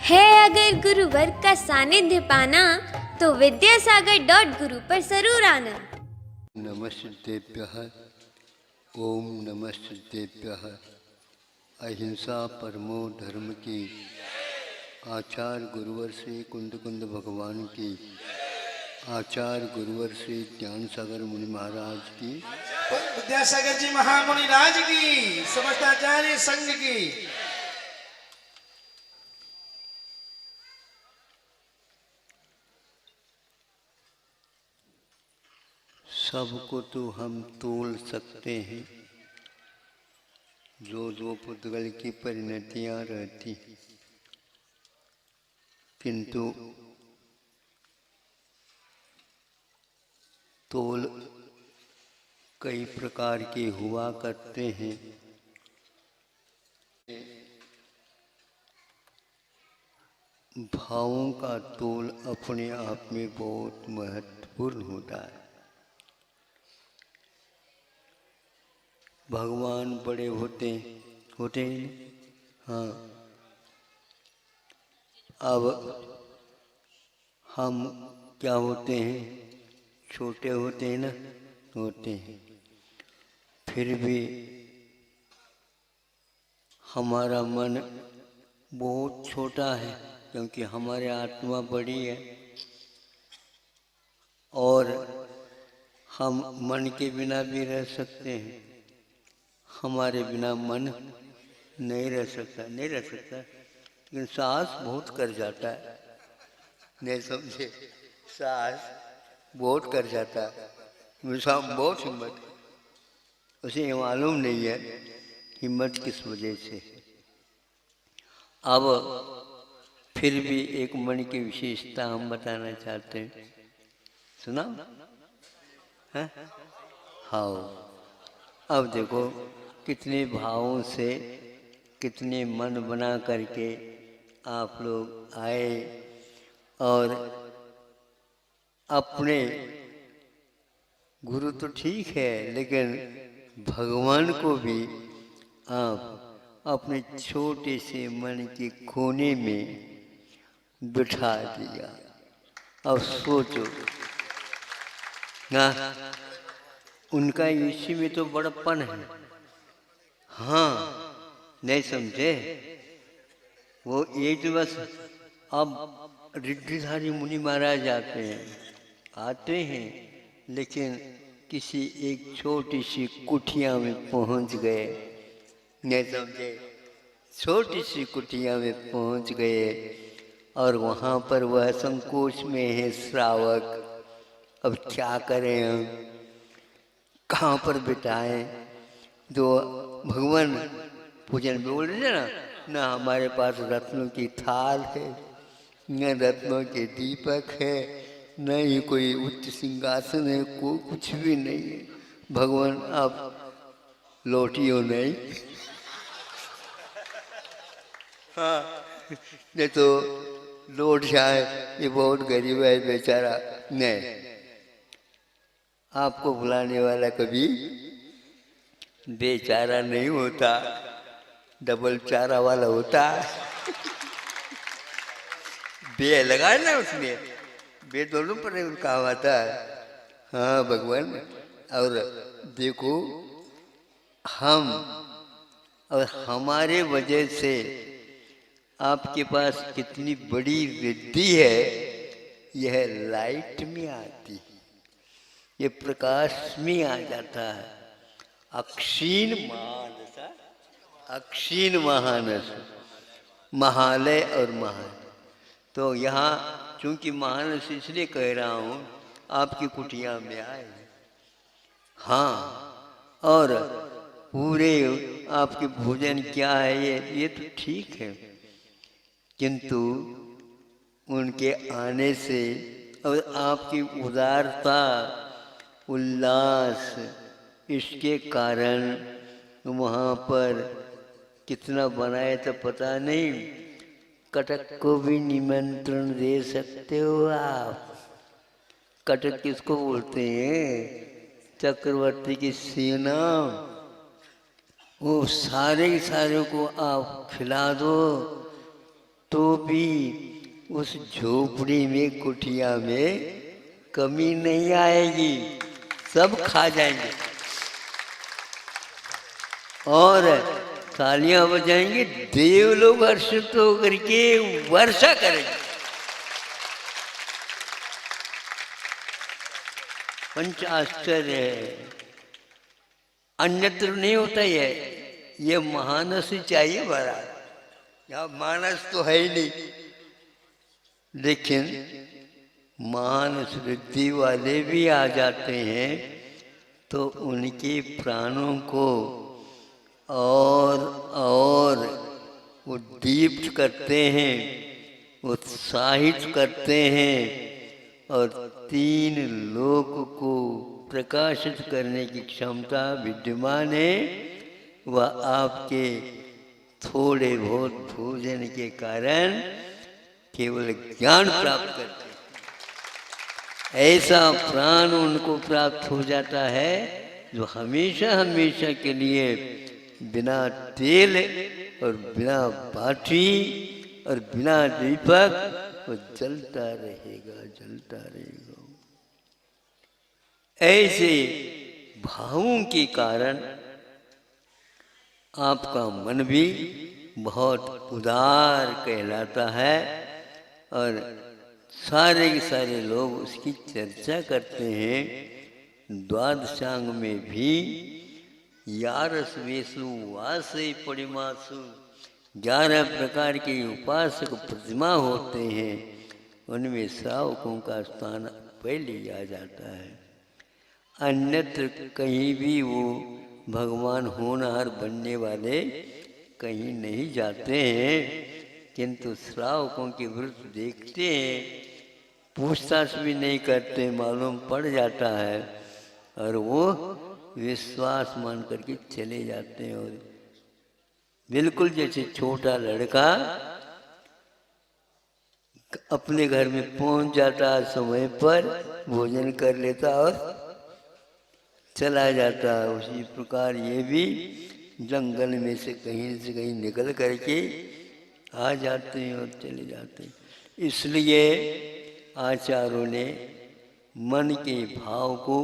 है अगर गुरुवर का सानिध्य पाना तो विद्यासागर.गुरु पर जरूर आना। नमस्तेभ्यः। ओम नमस्तेभ्यः। अहिंसा परमो धर्म की आचार्य गुरुवर श्री कुंद कुंद भगवान की, आचार्य गुरुवर श्री ज्ञान सागर मुनि महाराज की, विद्यासागर जी महामुनि राज की, समस्त आचार्य संघ की। सबको तो हम तोल सकते हैं, जो जो पुद्गल की परिणतियां रहती, किंतु तोल कई प्रकार के हुआ करते हैं। भावों का तोल अपने आप में बहुत महत्वपूर्ण होता है। भगवान बड़े होते हैं, हाँ। अब हम क्या होते हैं, छोटे होते हैं ना, होते हैं। फिर भी हमारा मन बहुत छोटा है, क्योंकि हमारी आत्मा बड़ी है और हम मन के बिना भी रह सकते हैं। हमारे बिना मन नहीं रह सकता, लेकिन साहस बहुत कर जाता है, नहीं समझे? साहस बहुत कर जाता है, बहुत हिम्मत। उसे मालूम नहीं है हिम्मत किस वजह से। अब फिर भी एक मन की विशेषता हम बताना चाहते हैं, सुना? हाँ। अब देखो कितने भावों से, कितने मन बना करके आप लोग आए और अपने गुरु तो ठीक है, लेकिन भगवान को भी आप अपने छोटे से मन के कोने में बिठा दिया। अब सोचो ना, उनका इसी में तो बड़प्पन है। हाँ, नहीं समझे? वो एक बस अब रिद्धिधारी मुनि महाराज आते हैं, लेकिन किसी एक छोटी सी कुटिया में पहुंच गए, नहीं समझे? छोटी सी कुटिया में पहुंच गए और वहाँ पर वह संकोच में है श्रावक। अब क्या करें हम, कहाँ पर बिताएं? जो भगवान पूजन बोल रहे ना, न हमारे पास रत्नों की थाल है, न रत्नों के दीपक है, न ही कोई उच्च सिंहासन है, कोई कुछ भी नहीं है। भगवान आप लौटियो नहीं। हाँ, नहीं तो लौट जाए, ये बहुत गरीब है बेचारा। नहीं, आपको बुलाने वाला कभी बेचारा नहीं होता, डबल चारा वाला होता। बे लगाए ना उसने, बे दोनों पर काम आता है। हाँ भगवान। और देखो हम और हमारे वजह से आपके पास कितनी बड़ी रिद्धि है, यह लाइट में आती है, ये प्रकाश में आ जाता है। अक्षीण मानस, अक्षीण महानस, महालय और महान। तो यहाँ चूंकि महानस इसलिए कह रहा हूँ, आपकी कुटिया में आए। हाँ, और पूरे आपके भोजन क्या है, ये तो ठीक है, किंतु उनके आने से और आपकी उदारता, उल्लास, इसके कारण वहाँ पर कितना बनाए तो पता नहीं, कटक को भी निमंत्रण दे सकते हो आप। कटक किसको बोलते हैं? चक्रवर्ती की सेना। वो सारे को आप खिला दो तो भी उस झोपड़ी में, कुटिया में कमी नहीं आएगी, सब खा जाएंगे और तालियां बजाएंगे। देव लोग हर्षित होकर के वर्षा करेंगे। पंच आश्चर्य है, अन्यत्र नहीं होता ये मानस ही चाहिए बड़ा। यहाँ मानस तो है ही नहीं, लेकिन मानस वृद्धि वाले भी आ जाते हैं तो उनके प्राणों को और उद्दीप्त करते हैं, उत्साहित करते हैं और तीन लोक को प्रकाशित करने की क्षमता विद्यमान है। वह आपके थोड़े बहुत भोजन के कारण केवल ज्ञान प्राप्त करते हैं। ऐसा प्राण उनको प्राप्त हो जाता है जो हमेशा हमेशा के लिए बिना तेल और बिना बाटी और बिना दीपक वो जलता रहेगा, जलता रहेगा। ऐसे भावों के कारण आपका मन भी बहुत उदार कहलाता है और सारे के सारे लोग उसकी चर्चा करते हैं। द्वादशांग में भी यारस वेशु वासे परिमासु 11 प्रकार के उपासक प्रतिमा होते हैं, उनमें श्रावकों का स्थान पहले आ जाता है। अन्यत्र कहीं भी वो भगवान होनहार बनने वाले कहीं नहीं जाते हैं, किंतु श्रावकों के व्रत देखते हैं, पूछताछ भी नहीं करते, मालूम पड़ जाता है और वो विश्वास मान करके चले जाते हैं। और बिल्कुल जैसे छोटा लड़का अपने घर में पहुंच जाता है, समय पर भोजन कर लेता और चला जाता है, उसी प्रकार ये भी जंगल में से कहीं निकल करके आ जाते हैं और चले जाते हैं। इसलिए आचार्यों ने मन के भाव को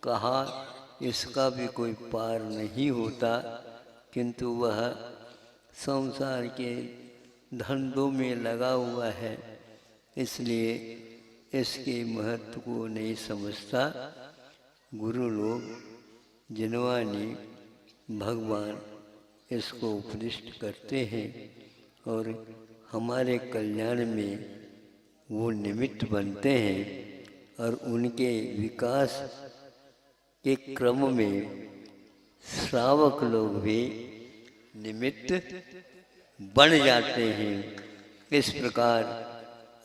कहा, इसका भी कोई पार नहीं होता, किंतु वह संसार के धंधों में लगा हुआ है, इसलिए इसके महत्व को नहीं समझता। गुरु लोग जिनवानी भगवान इसको उपदिष्ट करते हैं और हमारे कल्याण में वो निमित्त बनते हैं और उनके विकास के क्रम में श्रावक लोग भी निमित्त बन जाते हैं। इस प्रकार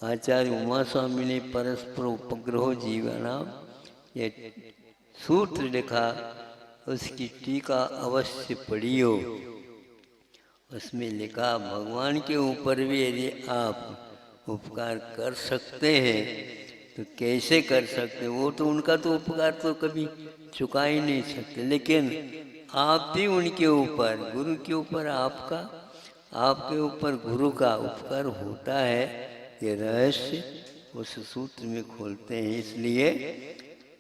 आचार्य उमा स्वामी ने परस्पर उपग्रह जीवना ये सूत्र लिखा, उसकी टीका अवश्य पढ़ियो। उसमें लिखा, भगवान के ऊपर भी यदि आप उपकार कर सकते हैं तो कैसे कर सकते, वो तो उनका तो उपकार तो कभी चुका ही नहीं सकते, लेकिन आप भी उनके ऊपर, गुरु के ऊपर आपका, आपके ऊपर गुरु का उपकार होता है। ये रहस्य उस सूत्र में खोलते हैं, इसलिए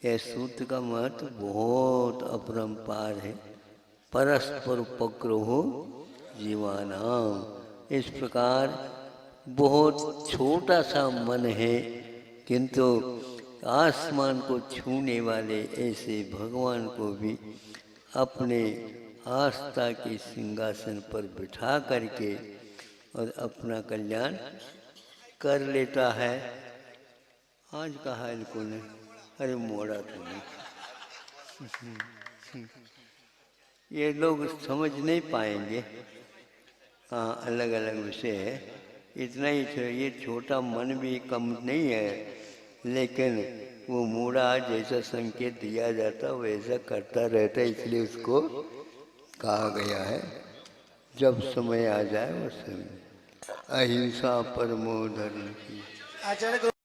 यह सूत्र का महत्व बहुत अपरंपार है। परस्पर उपग्रहो जीवानाम, इस प्रकार बहुत छोटा सा मन है, किंतु आसमान को छूने वाले ऐसे भगवान को भी अपने आस्था के सिंहासन पर बिठा करके और अपना कल्याण कर लेता है। आज कहा इनको ने, अरे मोड़ा तुमने, ये लोग समझ नहीं पाएंगे। हाँ, अलग अलग विषय है, इतना ही ये छोटा मन भी कम नहीं है, लेकिन वो मूढ़ा जैसा संकेत दिया जाता वैसा करता रहता है, इसलिए उसको कहा गया है। जब समय आ जाए उस समय अहिंसा परमो धर्म की। आचार्य